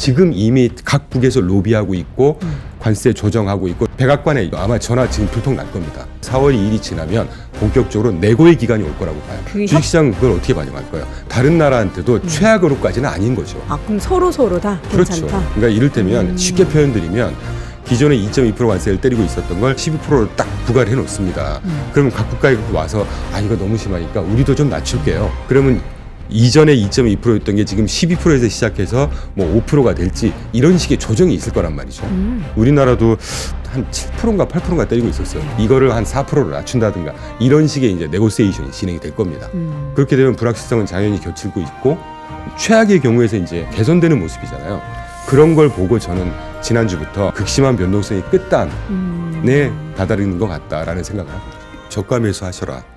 지금 이미 각국에서 로비하고 있고 관세 조정하고 있고 백악관에 아마 전화 지금 들통 날 겁니다. 4월 2일이 지나면 본격적으로 내고의 기간이 올 거라고 봐요. 주식시장 그걸 어떻게 반영할 거예요? 다른 나라한테도 최악으로까지는 아닌 거죠. 아, 그럼 서로 다 그렇죠. 괜찮다. 그러니까 이를테면 쉽게 표현드리면 기존에 2.2% 관세를 때리고 있었던 걸 12%로 딱 부과를 해놓습니다. 그러면 각 국가에 와서 이거 너무 심하니까 우리도 좀 낮출게요. 그러면 이전에 2.2%였던 게 지금 12%에서 시작해서 뭐 5%가 될지 이런 식의 조정이 있을 거란 말이죠. 우리나라도 한 7%인가 8%인가 때리고 있었어요. 이거를 한 4%로 낮춘다든가 이런 식의 이제 네고시에이션이 진행이 될 겁니다. 그렇게 되면 불확실성은 당연히 겹치고 있고 최악의 경우에서 이제 개선되는 모습이잖아요. 그런 걸 보고 저는 지난주부터 극심한 변동성이 끝단에 다다르는 것 같다라는 생각을 합니다. 저가 매수하셔라.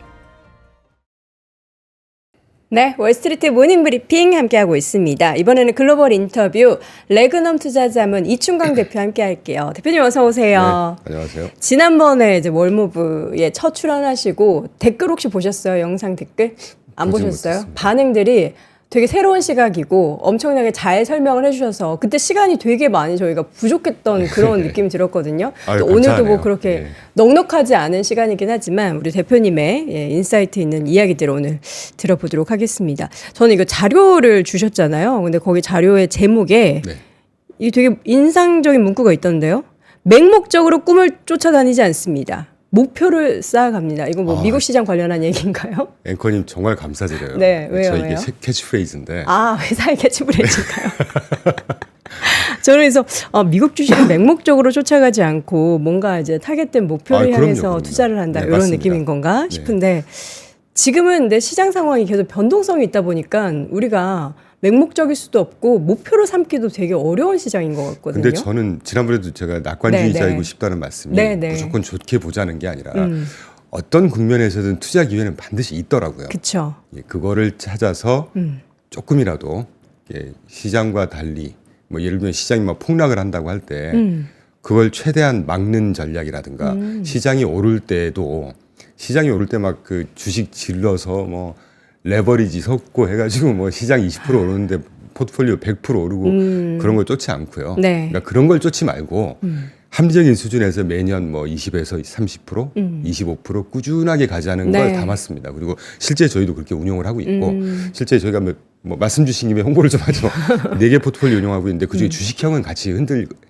네, 월스트리트 모닝 브리핑 함께하고 있습니다. 이번에는 글로벌 인터뷰 레그넘 투자자문 이충강 대표 함께할게요. 대표님 어서 오세요. 네, 안녕하세요. 지난번에 이제 월모브에 첫 출연하시고 댓글 혹시 보셨어요? 영상 댓글? 안 보진 보셨어요? 못했습니다. 반응들이 되게 새로운 시각이고 엄청나게 잘 설명을 해주셔서 그때 시간이 되게 많이 저희가 부족했던 그런 느낌이 들었거든요. 아유, 또 오늘도 뭐 감사하네요. 그렇게 예. 넉넉하지 않은 시간이긴 하지만 우리 대표님의 인사이트 있는 이야기들을 오늘 들어보도록 하겠습니다. 저는 이거 자료를 주셨잖아요. 근데 거기 자료의 제목에 네. 이 되게 인상적인 문구가 있던데요. 맹목적으로 꿈을 쫓아다니지 않습니다. 목표를 쌓아갑니다. 이거 뭐 미국 시장 관련한 얘기인가요? 앵커님 정말 감사드려요. 네, 왜요, 저 왜요? 이게 캐치프레이즈인데 아, 회사의 캐치프레이즈인가요? 저는 그래서 미국 주식은 맹목적으로 쫓아가지 않고 뭔가 이제 타겟된 목표를 그럼요, 향해서 그럼요. 투자를 한다 네, 이런 맞습니다. 느낌인 건가 네. 싶은데 지금은 내 시장 상황이 계속 변동성이 있다 보니까 우리가 맹목적일 수도 없고 목표를 삼기도 되게 어려운 시장인 것 같거든요. 근데 저는 지난번에도 제가 낙관주의자이고 네, 네. 싶다는 말씀이 네, 네. 무조건 좋게 보자는 게 아니라 어떤 국면에서든 투자 기회는 반드시 있더라고요. 그렇죠. 예, 그거를 찾아서 조금이라도 시장과 달리 뭐 예를 들면 시장이 막 폭락을 한다고 할 때 그걸 최대한 막는 전략이라든가 시장이 오를 때도 시장이 오를 때 막 그 주식 질러서 뭐 레버리지 섞고 해가지고 뭐 시장 20% 오르는데 포트폴리오 100% 오르고 그런 걸 쫓지 않고요. 네. 그러니까 그런 걸 쫓지 말고 합리적인 수준에서 매년 뭐 20에서 30%, 25% 꾸준하게 가자는 걸 네. 담았습니다. 그리고 실제 저희도 그렇게 운용을 하고 있고 실제 저희가 뭐 말씀 주신 김에 홍보를 좀 하죠. 4개 포트폴리오 운용하고 있는데 그중에 주식형은 같이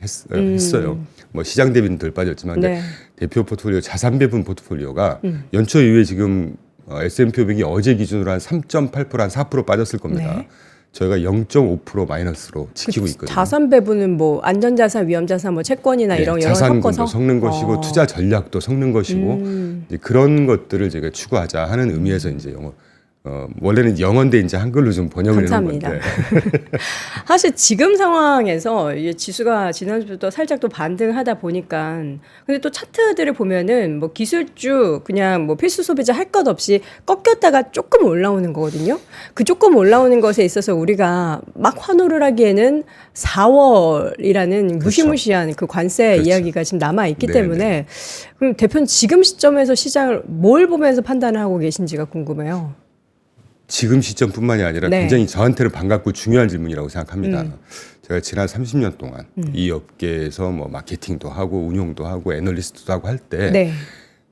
했어요. 뭐 시장 대비는 덜 빠졌지만 근데 네. 대표 포트폴리오 자산 배분 포트폴리오가 연초 이후에 지금 S&P 500이 어제 기준으로 한 3.8%, 한 4% 빠졌을 겁니다. 네. 저희가 0.5% 마이너스로 지키고 있거든요. 자산 배분은 뭐 안전자산, 위험자산, 뭐 채권이나 이런 여러 자산군도 섞어서 섞는 것이고 투자 전략도 섞는 것이고 이제 그런 것들을 제가 추구하자 하는 의미에서 이제 원래는 영어인데 이제 한글로 좀 번역을 해놓은 감사합니다. 건데 사실 지금 상황에서 이 지수가 지난주부터 살짝 또 반등하다 보니까 근데 또 차트들을 보면은 뭐 기술주 그냥 뭐 필수 소비자 할 것 없이 꺾였다가 조금 올라오는 거거든요. 그 조금 올라오는 것에 있어서 우리가 막 환호를 하기에는 4월이라는 무시무시한 그 관세 그렇죠. 이야기가 지금 남아 있기 네네. 때문에 그럼 대표는 지금 시점에서 시장을 뭘 보면서 판단을 하고 계신지가 궁금해요. 지금 시점뿐만이 아니라 네. 굉장히 저한테는 반갑고 중요한 질문이라고 생각합니다. 제가 지난 30년 동안 이 업계에서 뭐 마케팅도 하고 운용도 하고 애널리스트도 하고 할 때 네.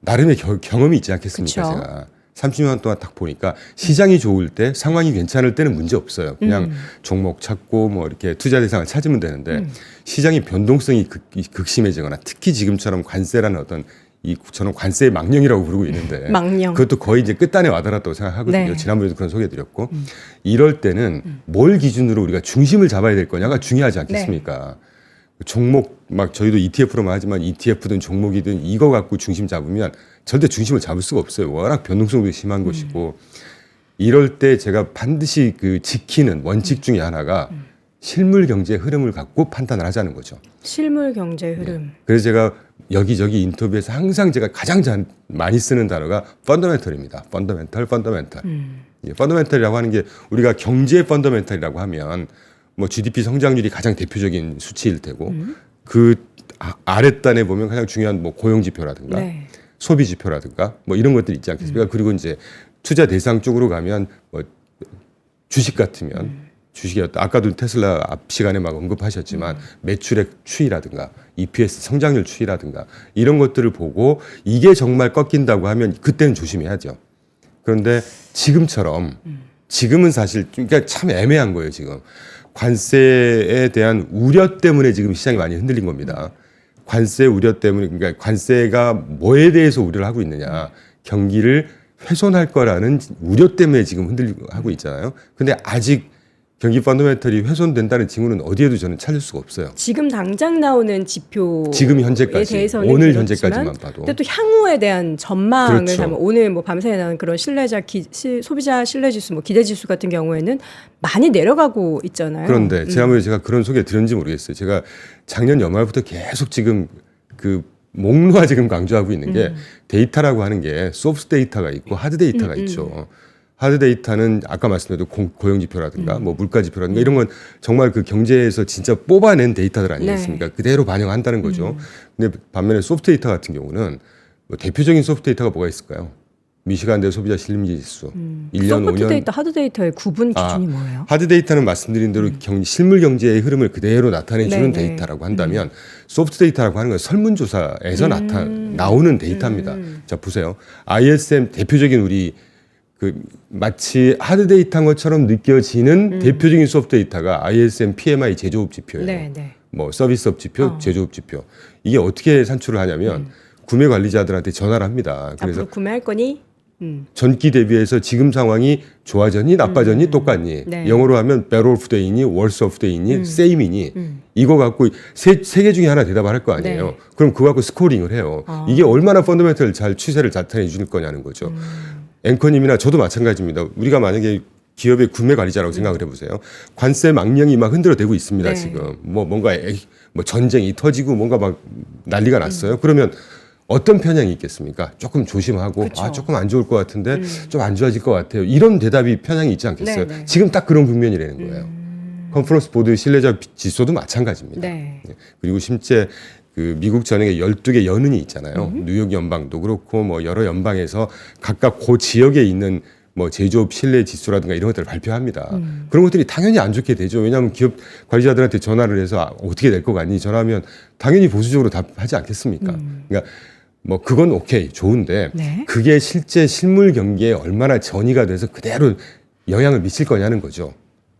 나름의 경험이 있지 않겠습니까? 그쵸. 제가 30년 동안 딱 보니까 시장이 좋을 때 상황이 괜찮을 때는 문제 없어요. 그냥 종목 찾고 뭐 이렇게 투자 대상을 찾으면 되는데 시장이 변동성이 극심해지거나 특히 지금처럼 관세라는 어떤 저는 관세의 망령이라고 부르고 있는데 망령. 그것도 거의 이제 끝단에 와닿았다고 생각하거든요. 네. 지난번에도 그런 소개해드렸고 이럴 때는 뭘 기준으로 우리가 중심을 잡아야 될 거냐가 중요하지 않겠습니까? 종목 막 저희도 ETF로만 하지만 ETF든 종목이든 이거 갖고 중심 잡으면 절대 중심을 잡을 수가 없어요. 워낙 변동성도 심한 것이고 이럴 때 제가 반드시 그 지키는 원칙 중에 하나가 실물 경제 흐름을 갖고 판단을 하자는 거죠. 실물 경제 흐름. 그래서 제가 여기저기 인터뷰에서 항상 제가 가장 많이 쓰는 단어가 펀더멘털입니다. 펀더멘털. 펀더멘털이라고 하는 게 우리가 경제 펀더멘털이라고 하면 뭐 GDP 성장률이 가장 대표적인 수치일 테고 그 아랫단에 보면 가장 중요한 뭐 고용 지표라든가 네. 소비 지표라든가 뭐 이런 것들이 있지 않겠습니까? 그리고 이제 투자 대상 쪽으로 가면 뭐 주식 같으면 주식이었다. 아까도 테슬라 앞 시간에 막 언급하셨지만 매출액 추이라든가 EPS 성장률 추이라든가 이런 것들을 보고 이게 정말 꺾인다고 하면 그때는 조심해야죠. 그런데 지금처럼 지금은 사실 그러니까 참 애매한 거예요. 지금 관세에 대한 우려 때문에 지금 시장이 많이 흔들린 겁니다. 관세 우려 때문에 그러니까 관세가 뭐에 대해서 우려를 하고 있느냐 경기를 훼손할 거라는 우려 때문에 지금 흔들리고 하고 있잖아요. 근데 아직 경기 펀더멘털이 훼손된다는 징후는 어디에도 저는 찾을 수가 없어요. 지금 당장 나오는 지표에 지금 현재까지 대해서는 오늘 그렇지만, 현재까지만 봐도. 근데 또 향후에 대한 전망을 그렇죠. 하면 오늘 뭐 밤사이에 나온 그런 소비자 신뢰지수, 뭐 기대지수 같은 경우에는 많이 내려가고 있잖아요. 그런데 지난번에 제가 그런 소개 드렸는지 모르겠어요. 제가 작년 연말부터 계속 지금 그 목놓아 지금 강조하고 있는 게 데이터라고 하는 게 소프트 데이터가 있고 하드 데이터가 있죠. 하드 데이터는 아까 말씀드린 고용 지표라든가 뭐 물가 지표라든가 이런 건 정말 그 경제에서 진짜 뽑아낸 데이터들 아니겠습니까? 네. 그대로 반영한다는 거죠. 근데 반면에 소프트 데이터 같은 경우는 뭐 대표적인 소프트 데이터가 뭐가 있을까요? 미시간대 소비자 실림지 지수. 1년, 소프트 5년. 데이터, 하드 데이터의 구분 기준이 뭐예요? 하드 데이터는 말씀드린 대로 실물 경제의 흐름을 그대로 나타내 주는 네네. 데이터라고 한다면 소프트 데이터라고 하는 건 설문조사에서 나오는 데이터입니다. 자, 보세요. ISM 대표적인 우리 그 마치 하드 데이터인 것처럼 느껴지는 대표적인 소프트 데이터가 ISM PMI 제조업 지표예요. 네, 네. 뭐 서비스업 지표, 제조업 지표. 이게 어떻게 산출을 하냐면 구매 관리자들한테 전화를 합니다. 그래서 앞으로 구매할 거니? 전기 대비해서 지금 상황이 좋아졌니 나빠졌니 똑같니 네. 영어로 하면 better off day니 worse off day니 same이니 이거 갖고 세 개 중에 하나 대답을 할 거 아니에요. 네. 그럼 그거 갖고 스코링을 해요. 이게 얼마나 펀더멘털 잘 추세를 나타내 줄 거냐는 거죠. 앵커님이나 저도 마찬가지입니다. 우리가 만약에 기업의 구매 관리자라고 생각을 해보세요. 관세 망령이 막 흔들어대고 있습니다. 네. 지금 뭐 뭔가 뭐 전쟁이 터지고 뭔가 막 난리가 났어요. 그러면 어떤 편향이 있겠습니까? 조금 조심하고 그쵸. 아 조금 안 좋을 것 같은데 좀 안 좋아질 것 같아요. 이런 대답이 편향이 있지 않겠어요? 네, 네. 지금 딱 그런 국면이라는 거예요. 컨퍼런스 보드 신뢰자 지수도 마찬가지입니다. 네. 그리고 실제 그 미국 전역에 12개 연은이 있잖아요. 뉴욕 연방도 그렇고 뭐 여러 연방에서 각각 그 지역에 있는 뭐 제조업 신뢰 지수라든가 이런 것들을 발표합니다. 그런 것들이 당연히 안 좋게 되죠. 왜냐하면 기업 관리자들한테 전화를 해서 어떻게 될 것 같니? 전화하면 당연히 보수적으로 답하지 않겠습니까? 그러니까 뭐 그건 오케이 좋은데 네. 그게 실제 실물 경기에 얼마나 전이가 돼서 그대로 영향을 미칠 거냐는 거죠.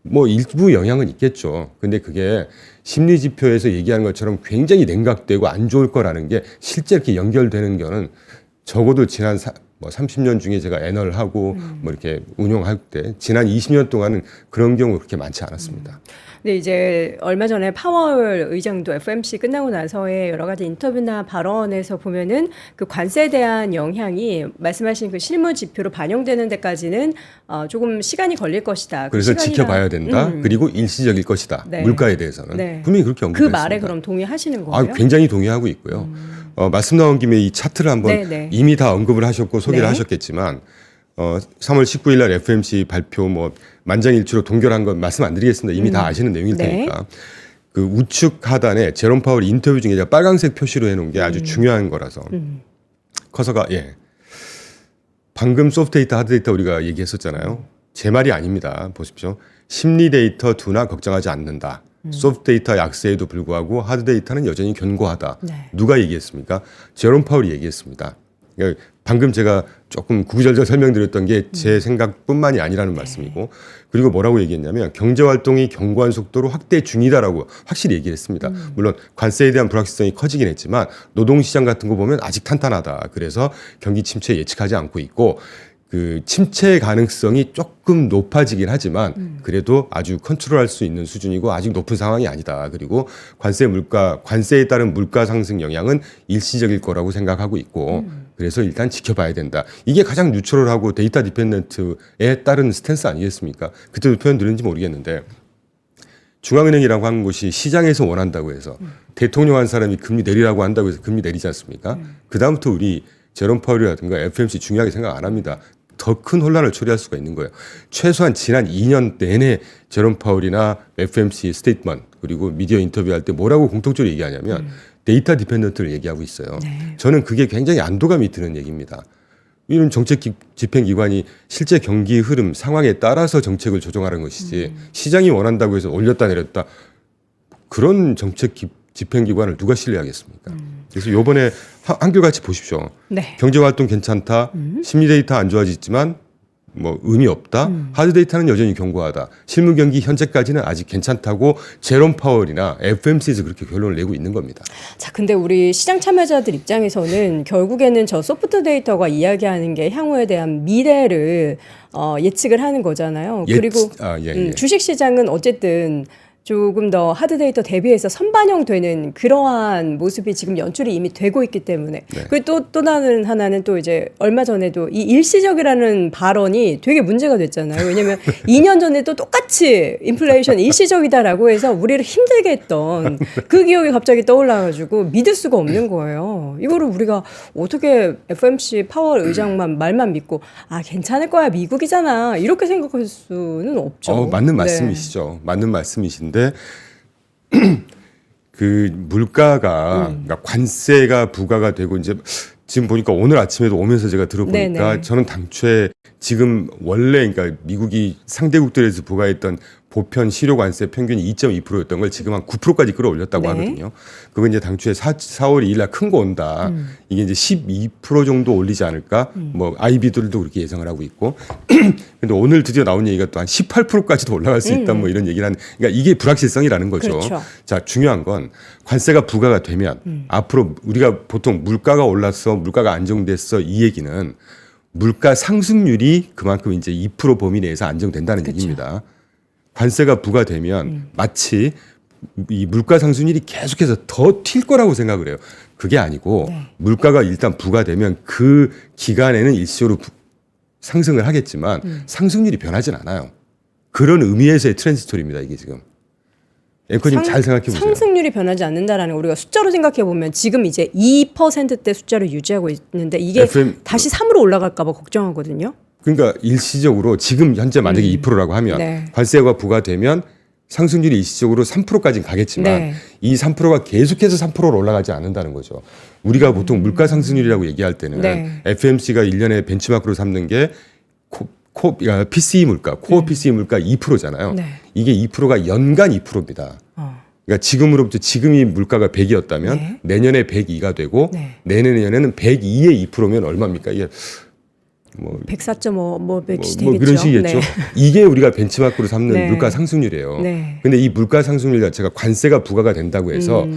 뭐 일부 영향은 있겠죠. 근데 그게 심리 지표에서 얘기하는 것처럼 굉장히 냉각되고 안 좋을 거라는 게 실제 이렇게 연결되는 거는 적어도 지난 30년 중에 제가 애널 하고 뭐 이렇게 운용할 때 지난 20년 동안은 그런 경우 그렇게 많지 않았습니다. 근데 이제 얼마 전에 파월 의장도 FOMC 끝나고 나서의 여러 가지 인터뷰나 발언에서 보면은 그 관세에 대한 영향이 말씀하신 그 실무 지표로 반영되는 데까지는 조금 시간이 걸릴 것이다. 그래서 지켜봐야 된다. 그리고 일시적일 것이다. 네. 물가에 대해서는 네. 분명히 그렇게 그 언급했습니다. 말에 그럼 동의하시는 거예요? 굉장히 동의하고 있고요. 말씀 나온 김에 이 차트를 한번 네네. 이미 다 언급을 하셨고 소개를 네. 하셨겠지만 3월 19일 날 FOMC 발표 뭐 만장일치로 동결한 건 말씀 안 드리겠습니다. 이미 다 아시는 내용일 네. 테니까. 그 우측 하단에 제롬 파월 인터뷰 중에 제가 빨간색 표시로 해놓은 게 아주 중요한 거라서 커서가 방금 소프트 데이터 하드 데이터 우리가 얘기했었잖아요. 제 말이 아닙니다. 보십시오. 심리 데이터 두나 걱정하지 않는다. 소프트 데이터 약세에도 불구하고 하드 데이터는 여전히 견고하다. 네. 누가 얘기했습니까? 제롬 파월이 얘기했습니다. 그러니까 방금 제가 조금 구구절절 설명드렸던 게 제 생각뿐만이 아니라는 말씀이고 그리고 뭐라고 얘기했냐면 경제활동이 견고한 속도로 확대 중이다라고 확실히 얘기를 했습니다. 물론 관세에 대한 불확실성이 커지긴 했지만 노동시장 같은 거 보면 아직 탄탄하다. 그래서 경기 침체 예측하지 않고 있고 그 침체 가능성이 조금 높아지긴 하지만 그래도 아주 컨트롤할 수 있는 수준이고 아직 높은 상황이 아니다. 그리고 관세에 따른 물가 상승 영향은 일시적일 거라고 생각하고 있고 그래서 일단 지켜봐야 된다. 이게 가장 뉴트럴하고 데이터 디펜던트에 따른 스탠스 아니겠습니까? 그때도 표현 드렸는지 모르겠는데 중앙은행이라고 하는 곳이 시장에서 원한다고 해서 대통령 한 사람이 금리 내리라고 한다고 해서 금리 내리지 않습니까? 그다음부터 우리 제롬 파월이라든가 FOMC 중요하게 생각 안 합니다. 더 큰 혼란을 초래할 수가 있는 거예요. 최소한 지난 2년 내내 제롬 파월이나 FOMC 스테이트먼트 그리고 미디어 인터뷰할 때 뭐라고 공통적으로 얘기하냐면 데이터 디펜던트를 얘기하고 있어요. 네. 저는 그게 굉장히 안도감이 드는 얘기입니다. 이런 정책 집행기관이 실제 경기 흐름 상황에 따라서 정책을 조정하는 것이지 시장이 원한다고 해서 올렸다 내렸다 그런 정책 집행기관을 누가 신뢰하겠습니까? 그래서 요번에 한결같이 보십시오. 네. 경제활동 괜찮다. 심리 데이터 안 좋아졌지만 뭐 의미 없다. 하드 데이터는 여전히 견고하다. 실무 경기 현재까지는 아직 괜찮다고 제롬 파월이나 FMC에서 그렇게 결론을 내고 있는 겁니다. 자, 근데 우리 시장 참여자들 입장에서는 결국에는 저 소프트 데이터가 이야기하는 게 향후에 대한 미래를 예측을 하는 거잖아요. 그리고 주식 시장은 어쨌든 조금 더 하드 데이터 대비해서 선반영되는 그러한 모습이 지금 연출이 이미 되고 있기 때문에 그리고 또 다른 하나는 또 이제 얼마 전에도 이 일시적이라는 발언이 되게 문제가 됐잖아요. 왜냐하면 2년 전에도 똑같이 인플레이션 일시적이다라고 해서 우리를 힘들게 했던 그 기억이 갑자기 떠올라가지고 믿을 수가 없는 거예요. 이거를 우리가 어떻게 FMC 파월 의장만 말만 믿고 괜찮을 거야 미국이잖아 이렇게 생각할 수는 없죠. 맞는 말씀이시죠. 맞는 말씀이신데 그 물가가 그러니까 관세가 부과가 되고 이제 지금 보니까 오늘 아침에도 오면서 제가 들어보니까 네네. 저는 당초에 지금 원래 그러니까 미국이 상대국들에서 부과했던 보편 실효 관세 평균이 2.2%였던 걸 지금 한 9%까지 끌어올렸다고 네. 하거든요. 그거 이제 당초에 4월 2일 날 큰 거 온다. 이게 이제 12% 정도 올리지 않을까? 뭐 아이비들도 그렇게 예상을 하고 있고. 근데 오늘 드디어 나온 얘기가 또 한 18%까지도 올라갈 수 있다. 뭐 이런 얘기를 하는. 그러니까 이게 불확실성이라는 거죠. 그렇죠. 자, 중요한 건 관세가 부과가 되면 앞으로 우리가 보통 물가가 올랐어, 물가가 안정됐어 이 얘기는 물가 상승률이 그만큼 이제 2% 범위 내에서 안정된다는 그렇죠. 얘기입니다. 관세가 부과되면 마치 이 물가 상승률이 계속해서 더 튈 거라고 생각을 해요. 그게 아니고 물가가 일단 부과되면 그 기간에는 일시적으로 상승을 하겠지만 상승률이 변하진 않아요. 그런 의미에서의 트랜지스토리입니다. 이게 지금. 앵커님 잘 생각해 보세요. 상승률이 변하지 않는다라는 거 우리가 숫자로 생각해 보면 지금 이제 2%대 숫자를 유지하고 있는데 이게 다시 3으로 올라갈까 봐 걱정하거든요. 그러니까 일시적으로 지금 현재 만약에 2%라고 하면 관세가 부과되면 상승률이 일시적으로 3%까지는 가겠지만 이 3%가 계속해서 3%로 올라가지 않는다는 거죠. 우리가 보통 물가 상승률이라고 얘기할 때는 FMC가 1년에 벤치마크로 삼는 게 PCE 물가, 코어 PCE 물가 2%잖아요. 이게 2%가 연간 2%입니다. 그러니까 지금으로부터 지금이 물가가 100이었다면 내년에 102가 되고 내년에는 102의 2%면 얼마입니까? 이게 뭐 104.5, 뭐 100이 뭐 되겠죠. 그런 식이겠죠. 이게 우리가 벤치마크로 삼는 물가 상승률이에요. 근데 이 물가 상승률 자체가 관세가 부과가 된다고 해서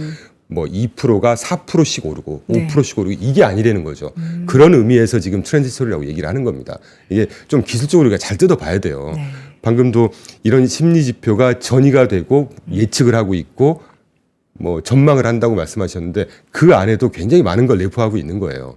뭐 2%가 4%씩 오르고 5%씩 오르고 이게 아니라는 거죠. 그런 의미에서 지금 트랜지스토리라고 얘기를 하는 겁니다. 이게 좀 기술적으로 우리가 잘 뜯어봐야 돼요. 방금도 이런 심리 지표가 전이가 되고 예측을 하고 있고 뭐 전망을 한다고 말씀하셨는데 그 안에도 굉장히 많은 걸 내포하고 있는 거예요.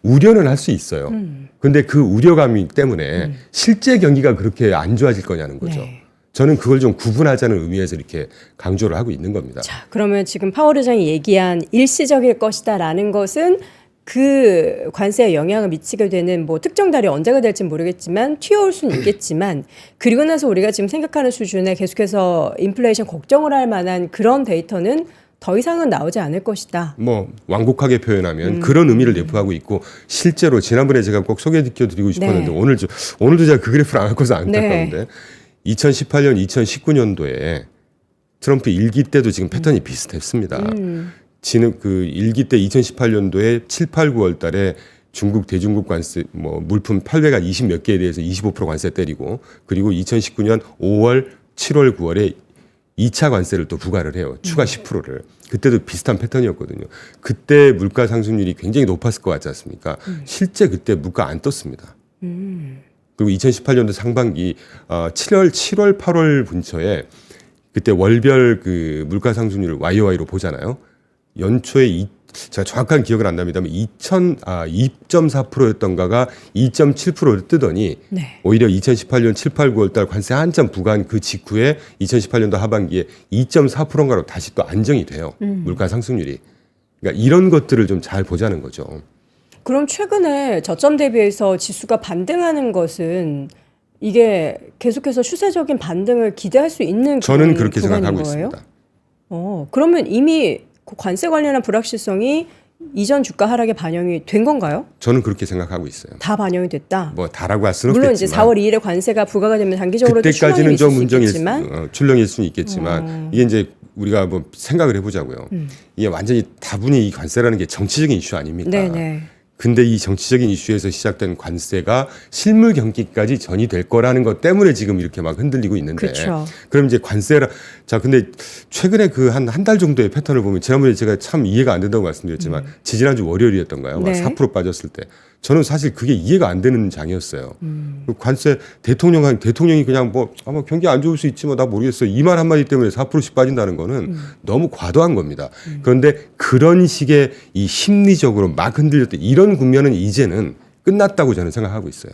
우려는 할 수 있어요. 근데 그 우려감 때문에 실제 경기가 그렇게 안 좋아질 거냐는 거죠. 저는 그걸 좀 구분하자는 의미에서 이렇게 강조를 하고 있는 겁니다. 자, 그러면 지금 파월 의장이 얘기한 일시적일 것이다라는 것은 그 관세에 영향을 미치게 되는 뭐 특정 달이 언제가 될지 모르겠지만 튀어올 수는 있겠지만 그리고 나서 우리가 지금 생각하는 수준에 계속해서 인플레이션 걱정을 할 만한 그런 데이터는 더 이상은 나오지 않을 것이다. 뭐 완곡하게 표현하면 그런 의미를 내포하고 있고 실제로 지난번에 제가 꼭 소개시켜드리고 싶었는데 오늘도 제가 그 그래프를 안 갖고서 안타까운데 2018년, 2019년도에 트럼프 1기 때도 지금 패턴이 비슷했습니다. 지금 그 1기 때 2018년도에 7, 8, 9월 달에 중국 대중국 관세 뭐 물품 800가 20 몇 개에 대해서 25% 관세 때리고 그리고 2019년 5월, 7월, 9월에 2차 관세를 또 부과를 해요. 추가 10%를. 그때도 비슷한 패턴이었거든요. 그때 물가 상승률이 굉장히 높았을 것 같지 않습니까? 실제 그때 물가 안 떴습니다. 그리고 2018년도 상반기 7월, 8월 근처에 그때 월별 그 물가 상승률을 YOY로 보잖아요. 연초에 제가 정확한 기억은 안 납니다만 2.4%였던가가 2.7%를 뜨더니 오히려 2018년 7, 8, 9월 달 관세 한참 부과한 그 직후에 2018년도 하반기에 2.4%인가로 다시 또 안정이 돼요. 물가 상승률이. 그러니까 이런 것들을 좀 잘 보자는 거죠. 그럼 최근에 저점 대비해서 지수가 반등하는 것은 이게 계속해서 추세적인 반등을 기대할 수 있는 저는 그렇게 구간인 생각하고 거예요? 있습니다. 그러면 이미 그 관세 관련한 불확실성이 이전 주가 하락에 반영이 된 건가요? 저는 그렇게 생각하고 있어요. 다 반영이 됐다. 뭐 다라고 할 수는 물론 없겠지만 이제 4월 2일에 관세가 부과가 되면 단기적으로 그때까지는 좀 문정일 있겠지만 출렁일 수는 있겠지만 이게 이제 우리가 뭐 생각을 해보자고요. 이게 완전히 다분히 이 관세라는 게 정치적인 이슈 아닙니까? 네네. 근데 이 정치적인 이슈에서 시작된 관세가 실물 경기까지 전이될 거라는 것 때문에 지금 이렇게 막 흔들리고 있는데. 그쵸. 그럼 이제 관세라 자 근데 최근에 그 한 달 정도의 패턴을 보면 지난번에 제가 참 이해가 안 된다고 말씀드렸지만 지지난주 월요일이었던가요? 막 네. 4% 빠졌을 때 저는 사실 그게 이해가 안 되는 장이었어요. 그 관세 대통령이 그냥 뭐 아마 경기 안 좋을 수 있지 뭐 나 모르겠어요. 이 말 한마디 때문에 4%씩 빠진다는 거는 너무 과도한 겁니다. 그런데 그런 식의 이 심리적으로 막 흔들렸던 이런 국면은 이제는 끝났다고 저는 생각하고 있어요.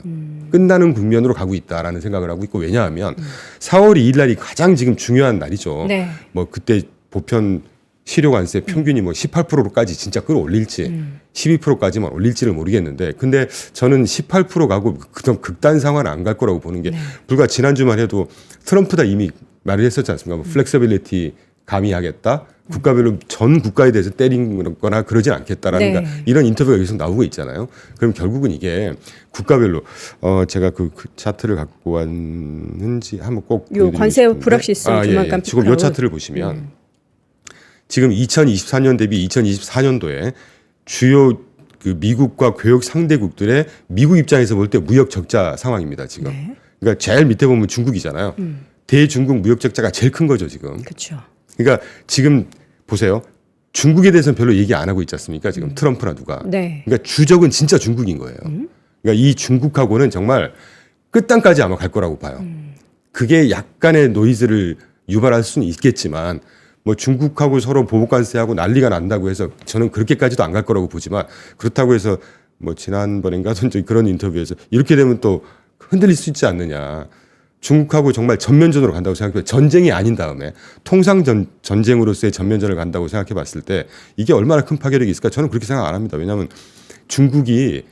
끝나는 국면으로 가고 있다라는 생각을 하고 있고 왜냐하면 4월 2일 날이 가장 지금 중요한 날이죠. 네. 뭐 그때 보편 실효관세 평균이 뭐 18%로까지 진짜 끌어올릴지 12%까지만 올릴지를 모르겠는데 근데 저는 18% 가고 그런 극단 상황은 안 갈 거라고 보는 게 불과 지난주만 해도 트럼프가 이미 말을 했었지 않습니까? 뭐 플렉서빌리티 가미하겠다. 국가별로 전 국가에 대해서 때린 거나 그러진 않겠다라는 네. 이런 인터뷰가 계속 나오고 있잖아요. 그럼 결국은 이게 국가별로 제가 그 차트를 갖고 왔는지 한번 꼭 요 관세 불확실성 조만간 지금 요 피크아웃. 차트를 보시면 지금 2024년 대비 2024년도에 주요 그 미국과 교역 상대국들의 미국 입장에서 볼 때 무역 적자 상황입니다. 지금. 네. 그러니까 제일 밑에 보면 중국이잖아요. 대중국 무역 적자가 제일 큰 거죠 지금. 그렇죠. 그러니까 지금 보세요. 중국에 대해서는 별로 얘기 안 하고 있지 않습니까? 지금 트럼프나 누가. 네. 그러니까 주적은 진짜 중국인 거예요. 그러니까 이 중국하고는 정말 끝단까지 아마 갈 거라고 봐요. 그게 약간의 노이즈를 유발할 수는 있겠지만 뭐 중국하고 서로 보복관세하고 난리가 난다고 해서 저는 그렇게까지도 안 갈 거라고 보지만 그렇다고 해서 뭐 지난번인가 그런 인터뷰에서 이렇게 되면 또 흔들릴 수 있지 않느냐. 중국하고 정말 전면전으로 간다고 생각해요. 전쟁이 아닌 다음에 통상 전쟁으로서의 전면전을 간다고 생각해 봤을 때 이게 얼마나 큰 파괴력이 있을까? 저는 그렇게 생각 안 합니다. 왜냐하면 중국이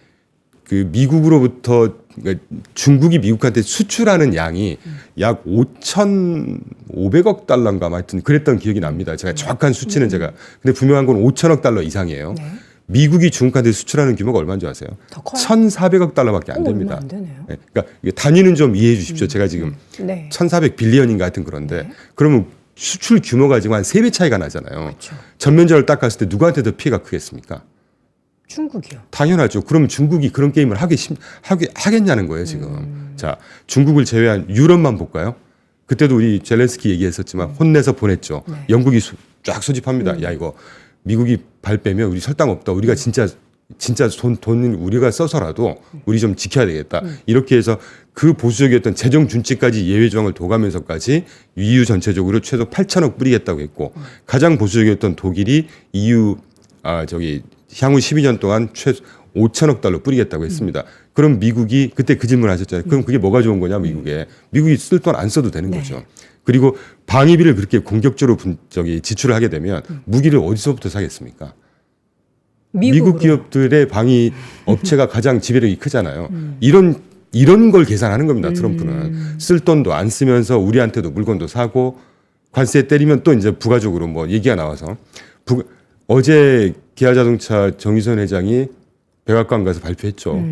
그 미국으로부터 그러니까 중국이 미국한테 수출하는 양이 약 5,500억 달러인가 하여튼 그랬던 기억이 납니다. 제가 정확한 수치는 제가 근데 분명한 건 5천억 달러 이상이에요. 네. 미국이 중국한테 수출하는 규모가 얼마인 줄 아세요? 더 커요? 1,400억 달러밖에 안 됩니다. 얼마 안 되네요. 네, 그러니까 이게 단위는 좀 이해해 주십시오. 제가 지금 네. 1,400 빌리언인가 하여튼 그런데 그러면 수출 규모가 지금 한 3배 차이가 나잖아요. 그렇죠. 전면전을 딱 갔을 때 누구한테 더 피해가 크겠습니까? 중국이요. 당연하죠. 그러면 중국이 그런 게임을 하겠냐는 거예요, 지금. 자, 중국을 제외한 유럽만 볼까요? 그때도 우리 젤렌스키 얘기했었지만 혼내서 보냈죠. 네. 영국이 쫙 소집합니다. 야, 이거 미국이 발 빼면 우리 설당 없다. 우리가 진짜 돈 우리가 써서라도 우리 좀 지켜야 되겠다. 이렇게 해서 그 보수적이었던 재정 준칙까지 예외 조항을 둬가면서까지 EU 전체적으로 최소 8천억 뿌리겠다고 했고 가장 보수적이었던 독일이 EU 향후 12년 동안 최소 5천억 달러 뿌리겠다고 했습니다. 그럼 미국이 그때 그 질문 하셨잖아요. 그럼 그게 뭐가 좋은 거냐, 미국에. 미국이 쓸 돈 안 써도 되는 거죠. 그리고 방위비를 그렇게 공격적으로 지출을 하게 되면 무기를 어디서부터 사겠습니까? 미국 기업들의 방위 업체가 가장 지배력이 크잖아요. 이런 걸 계산하는 겁니다. 트럼프는 쓸 돈도 안 쓰면서 우리한테도 물건도 사고 관세 때리면 또 이제 부가적으로 뭐 얘기가 나와서 어제 기아자동차 정의선 회장이 백악관 가서 발표했죠.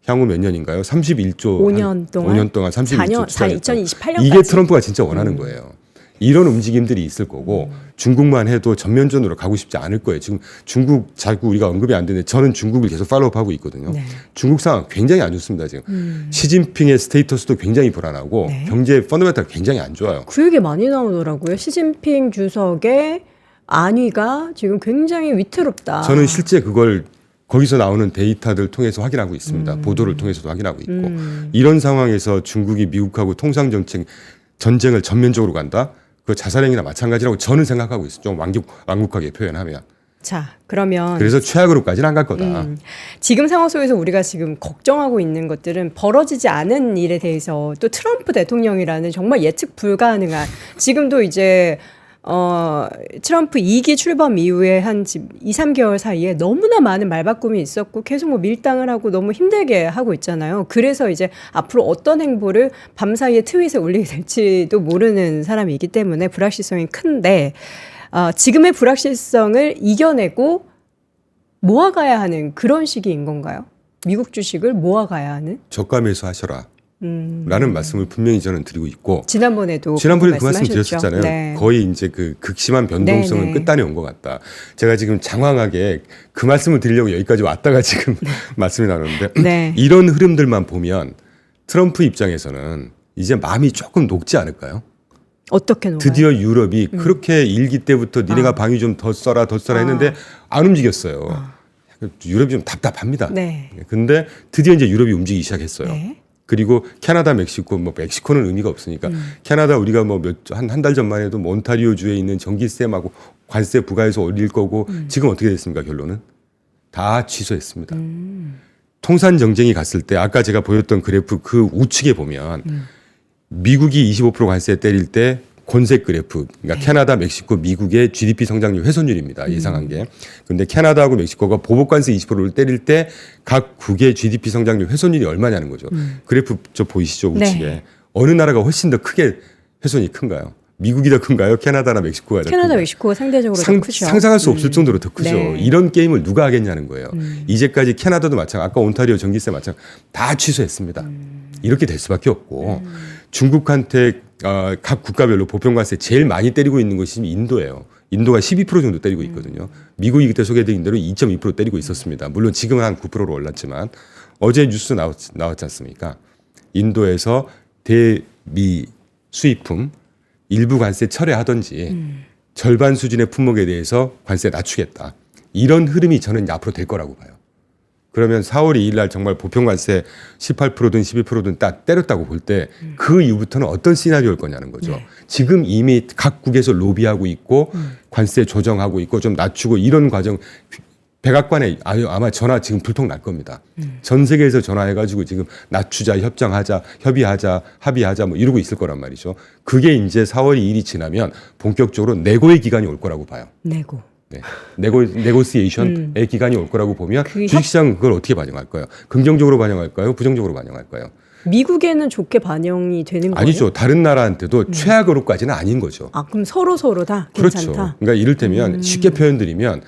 향후 몇 년인가요? 31조 5년 동안 5년 동안 31조 2028년까지 이게 트럼프가 진짜 원하는 거예요. 이런 움직임들이 있을 거고 중국만 해도 전면전으로 가고 싶지 않을 거예요. 지금 중국 자꾸 우리가 언급이 안 되는데 저는 중국을 계속 팔로우하고 있거든요. 네. 중국 상황 굉장히 안 좋습니다. 지금 시진핑의 스테이터스도 굉장히 불안하고 네. 경제 펀더멘탈 굉장히 안 좋아요. 그 얘기 많이 나오더라고요. 시진핑 주석의 안위가 지금 굉장히 위태롭다. 저는 실제 그걸 거기서 나오는 데이터들 통해서 확인하고 있습니다. 보도를 통해서도 확인하고 있고 이런 상황에서 중국이 미국하고 통상정책 전쟁을 전면적으로 간다? 그 자살행위나 마찬가지라고 저는 생각하고 있어요. 좀 완곡하게 표현하면. 자, 그러면 그래서 최악으로까지는 안 갈 거다. 지금 상황 속에서 우리가 지금 걱정하고 있는 것들은 벌어지지 않은 일에 대해서 또 트럼프 대통령이라는 정말 예측 불가능한 지금도 이제 트럼프 2기 출범 이후에 한 2, 3개월 사이에 너무나 많은 말바꿈이 있었고 계속 뭐 밀당을 하고 너무 힘들게 하고 있잖아요. 그래서 이제 앞으로 어떤 행보를 밤사이에 트윗에 올리게 될지도 모르는 사람이기 때문에 불확실성이 큰데 지금의 불확실성을 이겨내고 모아가야 하는 그런 시기인 건가요? 미국 주식을 모아가야 하는? 저가 매수하셔라. 라는 말씀을 분명히 저는 드리고 있고 지난번에 그 말씀 드렸었잖아요. 네. 거의 이제 그 극심한 변동성은 네, 네. 끝단에 온 것 같다. 제가 지금 장황하게 그 말씀을 드리려고 여기까지 왔다가 지금 말씀이 나오는데 네. 이런 흐름들만 보면 트럼프 입장에서는 이제 마음이 조금 녹지 않을까요? 어떻게 녹아요? 드디어 유럽이 그렇게 일기 때부터 니네가 방위 좀 더 써라 했는데 안 움직였어요. 유럽이 좀 답답합니다. 네. 근데 드디어 이제 유럽이 움직이기 시작했어요. 네. 그리고 캐나다, 멕시코, 뭐 멕시코는 의미가 없으니까 캐나다 우리가 뭐 한 달 전만 해도 뭐 온타리오 주에 있는 전기세하고 관세 부과해서 올릴 거고 지금 어떻게 됐습니까? 결론은 다 취소했습니다. 통산 정쟁이 갔을 때 아까 제가 보였던 그래프 그 우측에 보면 미국이 25% 관세 때릴 때 곤색 그래프, 그러니까 캐나다, 멕시코, 미국의 GDP 성장률 훼손율입니다. 예상한 게. 근데 캐나다하고 멕시코가 보복 관세 20%를 때릴 때 각 국의 GDP 성장률 훼손율이 얼마냐는 거죠. 그래프 저 보이시죠? 우측에. 네. 어느 나라가 훨씬 더 크게 훼손이 큰가요? 미국이 더 큰가요? 캐나다나 멕시코가 더 캐나다, 큰가요? 멕시코가 상대적으로 더 크죠. 상상할 수 없을 정도로 더 크죠. 네. 이런 게임을 누가 하겠냐는 거예요. 이제까지 캐나다도 마찬가지, 아까 온타리오 전기세 마찬가지 다 취소했습니다. 이렇게 될 수밖에 없고 중국한테 각 국가별로 보편관세 제일 많이 때리고 있는 것이 인도예요. 인도가 12% 정도 때리고 있거든요. 미국이 그때 소개드린 대로 2.2% 때리고 있었습니다. 물론 지금은 한 9%로 올랐지만 어제 뉴스 나왔지 않습니까? 인도에서 대미 수입품 일부 관세 철회하든지 절반 수준의 품목에 대해서 관세 낮추겠다. 이런 흐름이 저는 앞으로 될 거라고 봐요. 그러면 4월 2일 날 정말 보편관세 18%든 12%든 딱 때렸다고 볼 때 그 이후부터는 어떤 시나리오일 거냐는 거죠. 네. 지금 이미 각국에서 로비하고 있고 관세 조정하고 있고 좀 낮추고 이런 과정 백악관에 아마 전화 지금 불통 날 겁니다. 전 세계에서 전화해가지고 지금 낮추자, 협정하자, 협의하자, 합의하자 뭐 이러고 있을 거란 말이죠. 그게 이제 4월 2일이 지나면 본격적으로 내고의 기간이 올 거라고 봐요. 내고. 네. 네고시에이션의 기간이 올 거라고 보면 그 주식시장 그걸 어떻게 반영할까요? 긍정적으로 반영할까요? 부정적으로 반영할까요? 미국에는 좋게 반영이 되는 거예요? 아니죠. 다른 나라한테도 최악으로까지는 아닌 거죠. 아, 그럼 서로 다 그렇죠. 괜찮다. 그러니까 이를테면 쉽게 표현드리면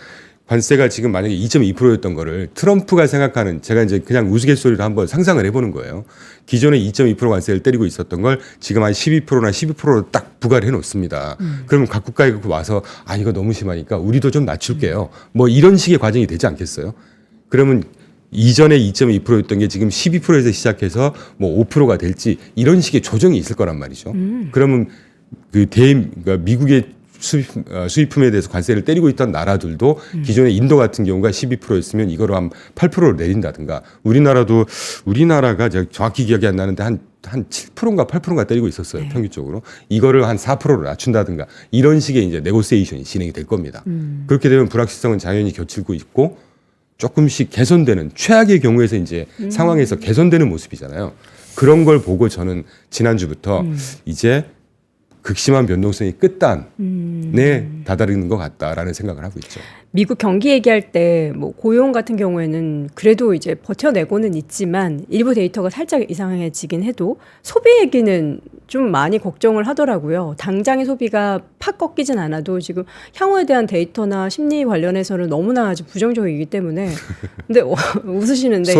관세가 지금 만약에 2.2%였던 거를 트럼프가 생각하는 제가 이제 그냥 우스갯소리로 한번 상상을 해보는 거예요. 기존에 2.2% 관세를 때리고 있었던 걸 지금 한 12%나 12%로 딱 부과를 해놓습니다. 그러면 각 국가에 와서 이거 너무 심하니까 우리도 좀 낮출게요. 뭐 이런 식의 과정이 되지 않겠어요? 그러면 이전에 2.2%였던 게 지금 12%에서 시작해서 뭐 5%가 될지 이런 식의 조정이 있을 거란 말이죠. 그러면 그러니까 미국의 수입품에 대해서 관세를 때리고 있던 나라들도 기존에 인도 같은 경우가 12%였으면 이거를 한 8%로 내린다든가 우리나라가 제가 정확히 기억이 안 나는데 한 7%인가 8%인가 때리고 있었어요. 평균적으로. 이거를 한 4%로 낮춘다든가 이런 식의 이제 네고시에이션이 진행이 될 겁니다. 그렇게 되면 불확실성은 당연히 겹치고 있고 조금씩 개선되는 최악의 경우에서 이제 상황에서 개선되는 모습이잖아요. 그런 걸 보고 저는 지난주부터 이제 극심한 변동성이 끝단에 다다르는 것 같다라는 생각을 하고 있죠. 미국 경기 얘기할 때 뭐 고용 같은 경우에는 그래도 이제 버텨내고는 있지만 일부 데이터가 살짝 이상해지긴 해도 소비 얘기는 좀 많이 걱정을 하더라고요. 당장의 소비가 팍 꺾이진 않아도 지금 향후에 대한 데이터나 심리 관련해서는 너무나 아주 부정적이기 때문에 근데 웃으시는데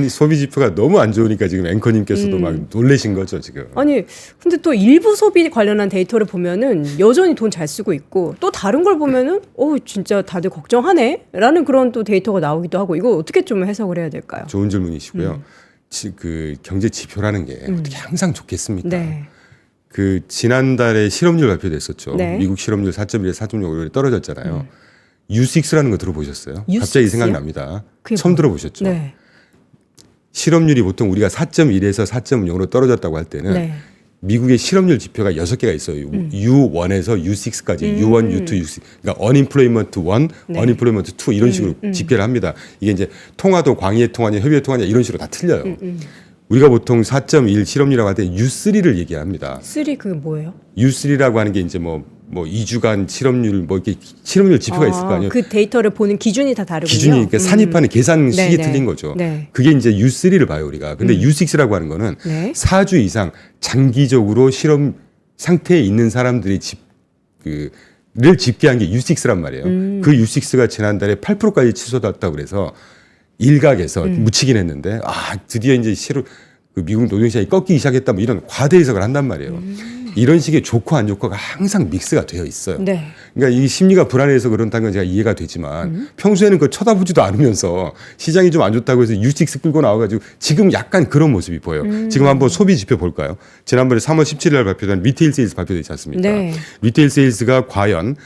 소비 지표가 너무 안 좋으니까 지금 앵커님께서도 막 놀라신 거죠 지금. 아니 근데 또 일부 소비 관련한 데이터를 보면은 여전히 돈 잘 쓰고 있고 또 다른 걸 보면은 진짜 다들 걱정하네 라는 그런 또 데이터가 나오기도 하고 이거 어떻게 좀 해석을 해야 될까요? 좋은 질문이시고요. 그 경제 지표라는 게 어떻게 항상 좋겠습니까? 네. 그 지난달에 실업률 발표됐었죠. 네. 미국 실업률 4.1에서 4.6으로 떨어졌잖아요. U6라는 거 들어보셨어요? U6 요? 갑자기 생각납니다. 그게 처음 뭐- 들어보셨죠? 네. 실업률이 보통 우리가 4.1에서 4.0으로 떨어졌다고 할 때는 네. 미국의 실업률 지표가 6개가 있어요. U1에서 U6까지 U1, U2, U6. 그러니까 unemployment 1, 네. unemployment 2 이런 식으로 집계를 합니다. 이게 이제 통화도 광의의 통화냐 협의의 통화냐 이런 식으로 다 틀려요. 우리가 보통 4.1 실업률이라고 할 때 U3를 얘기합니다. 3 그게 뭐예요? U3라고 하는 게 이제 뭐 2주간 실업률 뭐 이렇게 실업률 지표가 있을 거 아니에요. 그 데이터를 보는 기준이 다 다르군요. 기준이 그러니까 산입하는 계산식이 네, 틀린 네. 거죠. 네. 그게 이제 U3를 봐요, 우리가. 근데 U6라고 하는 거는 네. 4주 이상 장기적으로 실업 상태에 있는 사람들이 를 집계한 게 U6란 말이에요. 그 U6가 지난달에 8%까지 치솟았다고 그래서 일각에서 묻히긴 했는데 드디어 이제 그 미국 노동시장이 꺾이기 시작했다 뭐 이런 과대 해석을 한단 말이에요. 이런 식의 좋고 안 좋고가 항상 믹스가 되어 있어요. 네. 그러니까 이 심리가 불안해서 그런다는 건 제가 이해가 되지만 평소에는 그걸 쳐다보지도 않으면서 시장이 좀 안 좋다고 해서 U6 끌고 나와가지고 지금 약간 그런 모습이 보여요. 지금 한번 소비 지표 볼까요? 지난번에 3월 17일 날 발표된 리테일 세일즈 발표되지 않습니까? 네. 리테일 세일즈가 과연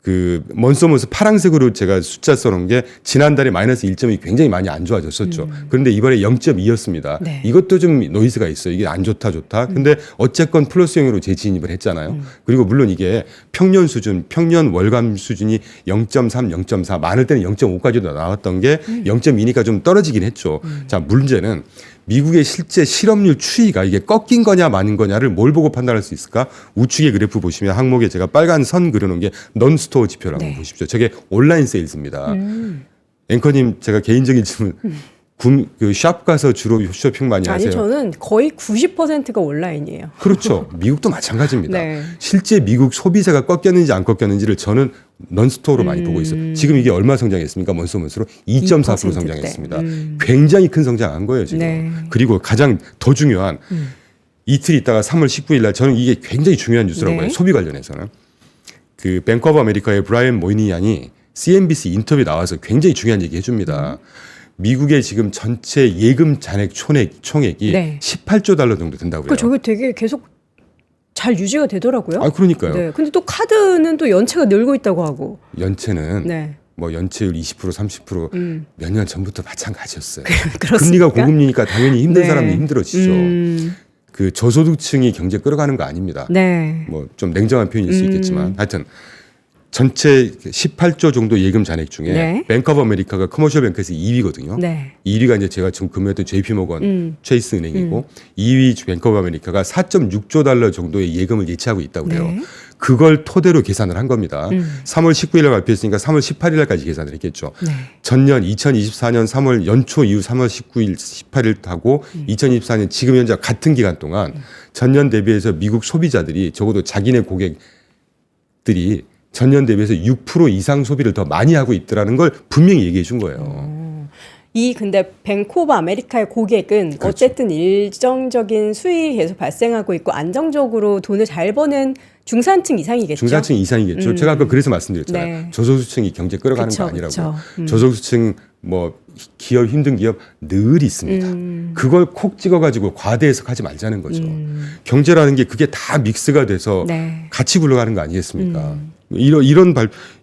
그 먼소먼스 파란색으로 제가 숫자 써놓은 게 지난달에 마이너스 1.2 굉장히 많이 안 좋아졌었죠. 그런데 이번에 0.2였습니다. 네. 이것도 좀 노이즈가 있어요. 이게 안 좋다. 근데 어쨌건 플러스형으로 재진입을 했잖아요. 그리고 물론 이게 평년 수준, 평년 월감 수준이 0.3, 0.4 많을 때는 0.5까지도 나왔던 게 0.2니까 좀 떨어지긴 했죠. 자, 문제는 미국의 실제 실업률 추이가 이게 꺾인 거냐 마는 거냐를 뭘 보고 판단할 수 있을까? 우측의 그래프 보시면 항목에 제가 빨간 선 그려놓은 게 넌스토어 지표라고 네. 보십시오. 저게 온라인 세일즈입니다. 앵커님 제가 개인적인 질문 그 샵 가서 주로 쇼핑 많이 하세요? 아니 저는 거의 90%가 온라인이에요. 그렇죠. 미국도 마찬가지입니다. 네. 실제 미국 소비자가 꺾였는지 안 꺾였는지를 저는 넌스토어로 많이 보고 있어요. 지금 이게 얼마 성장했습니까? 먼소먼스로 2.4% 성장했습니다. 굉장히 큰 성장한 거예요, 지금. 네. 그리고 가장 더 중요한 이틀 있다가 3월 19일 날 저는 이게 굉장히 중요한 뉴스라고 네. 봐요. 소비 관련해서는. 그 뱅크 오브 아메리카의 브라이언 모이니안이 CNBC 인터뷰에 나와서 굉장히 중요한 얘기 해줍니다. 미국의 지금 전체 예금 잔액 총액이 네. 18조 달러 정도 된다고 그래요. 저게 되게 계속 잘 유지가 되더라고요. 그러니까요. 네. 근데 또 카드는 또 연체가 늘고 있다고 하고. 연체는 네. 뭐 연체율 20% 30% 몇 년 전부터 마찬가지였어요. 그렇습니까? 금리가 고금리니까 당연히 힘든 네. 사람이 힘들어지죠. 그 저소득층이 경제 끌어가는 거 아닙니다. 네. 뭐 좀 냉정한 표현일 수 있겠지만 하여튼 전체 18조 정도 예금 잔액 중에 네. 뱅크 오브 아메리카가 커머셜 뱅크에서 2위거든요. 네. 1위가 이제 제가 지금 근무했던 JP 모건 체이스 은행이고 2위 뱅크 오브 아메리카가 4.6조 달러 정도의 예금을 예치하고 있다고 그래요. 네. 그걸 토대로 계산을 한 겁니다. 3월 19일에 발표했으니까 3월 18일까지 계산을 했겠죠. 네. 전년 2024년 3월 연초 이후 3월 19일, 18일 하고 2024년 지금 현재 같은 기간 동안 전년 대비해서 미국 소비자들이 적어도 자기네 고객들이 전년 대비해서 6% 이상 소비를 더 많이 하고 있더라는 걸 분명히 얘기해 준 거예요. 이 근데 뱅크 오브 아메리카의 고객은 그렇죠. 어쨌든 일정적인 수익이 계속 발생하고 있고 안정적으로 돈을 잘 버는 중산층 이상이겠죠. 중산층 이상이겠죠. 제가 아까 그래서 말씀드렸잖아요. 네. 저소득층이 경제 끌어가는 그쵸, 거 아니라고. 그쵸. 저소득층 뭐 기업 힘든 기업 늘 있습니다. 그걸 콕 찍어가지고 과대 해석하지 말자는 거죠. 경제라는 게 그게 다 믹스가 돼서 네. 같이 굴러가는 거 아니겠습니까?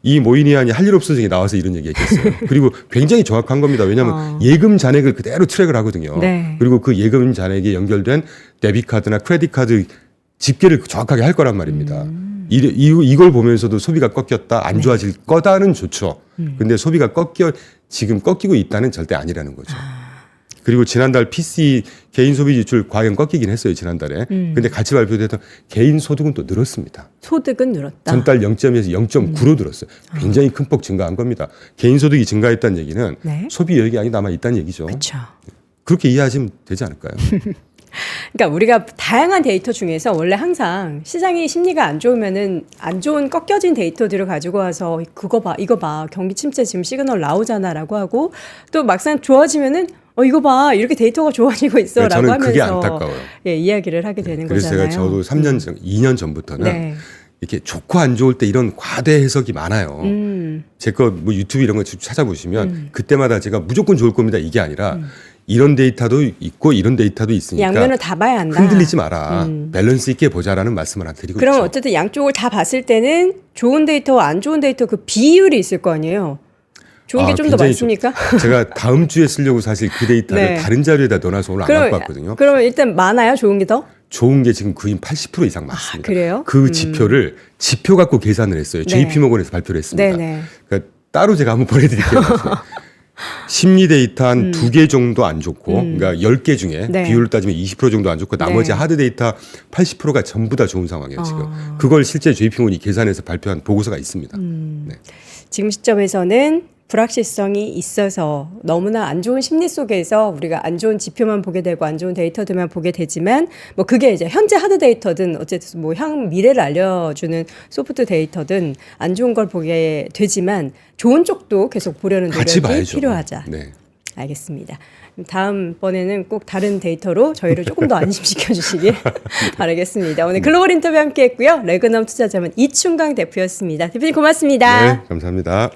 이 모이니안이 할 일 없어서 나와서 이런 얘기 했겠어요. 그리고 굉장히 정확한 겁니다. 왜냐하면 예금 잔액을 그대로 트랙을 하거든요. 네. 그리고 그 예금 잔액에 연결된 데비카드나 크레딧 카드 집계를 정확하게 할 거란 말입니다. 이걸 보면서도 소비가 꺾였다, 안 좋아질 거다는 좋죠. 근데 소비가 지금 꺾이고 있다는 절대 아니라는 거죠. 그리고 지난달 PC 개인 소비 지출 과연 꺾이긴 했어요, 지난달에. 근데 같이 발표됐던 개인 소득은 또 늘었습니다. 소득은 늘었다. 전달 0.2에서 0.9로 늘었어요. 굉장히 큰 폭 증가한 겁니다. 개인 소득이 증가했다는 얘기는 네. 소비 여력이 아직 남아 있다는 얘기죠. 그렇죠. 그렇게 이해하시면 되지 않을까요? 그러니까 우리가 다양한 데이터 중에서 원래 항상 시장이 심리가 안 좋으면은 안 좋은 꺾여진 데이터들을 가지고 와서 그거 봐, 이거 봐, 경기 침체 지금 시그널 나오잖아라고 하고 또 막상 좋아지면은 이거 봐, 이렇게 데이터가 좋아지고 있어라고 저는 하면서 그게 안타까워요. 예, 이야기를 하게 되는 그래서 거잖아요. 제가 저도 3년 전, 2년 전부터는 네. 이렇게 좋고 안 좋을 때 이런 과대 해석이 많아요. 제 거 뭐 유튜브 이런 거 찾아보시면 그때마다 제가 무조건 좋을 겁니다. 이게 아니라 이런 데이터도 있고 이런 데이터도 있으니까 양면을 다 봐야 한다. 흔들리지 마라. 밸런스 있게 보자라는 말씀을 드리고 그럼 있죠. 어쨌든 양쪽을 다 봤을 때는 좋은 데이터와 안 좋은 데이터 그 비율이 있을 거 아니에요. 좋은 게 좀 더 굉장히 많습니까? 제가 다음 주에 쓰려고 사실 그 데이터를 네. 다른 자료에다 넣어놔서 오늘 안 갖고 왔거든요. 그러면 일단 많아요, 좋은 게 더? 좋은 게 지금 거의 80% 이상 많습니다. 그래요? 그 지표를 지표 갖고 계산을 했어요. 네. JP모건에서 발표를 했습니다. 네네. 그러니까 따로 제가 한번 보내드릴게요. 심리 데이터 한 2개 정도 안 좋고, 그러니까 10개 중에 네. 비율을 따지면 20% 정도 안 좋고, 나머지 네. 하드 데이터 80%가 전부 다 좋은 상황이에요, 지금. 그걸 실제 JP모건이 계산해서 발표한 보고서가 있습니다. 네. 지금 시점에서는 불확실성이 있어서 너무나 안 좋은 심리 속에서 우리가 안 좋은 지표만 보게 되고 안 좋은 데이터들만 보게 되지만 뭐 그게 이제 현재 하드 데이터든 어쨌든 뭐 미래를 알려주는 소프트 데이터든 안 좋은 걸 보게 되지만 좋은 쪽도 계속 보려는 같이 노력이 봐야죠. 필요하자. 네. 알겠습니다. 다음번에는 꼭 다른 데이터로 저희를 조금 더 안심시켜 주시길 바라겠습니다. 오늘 글로벌 인터뷰 함께 했고요. 레그넘 투자자문 이충강 대표였습니다. 대표님 고맙습니다. 네, 감사합니다.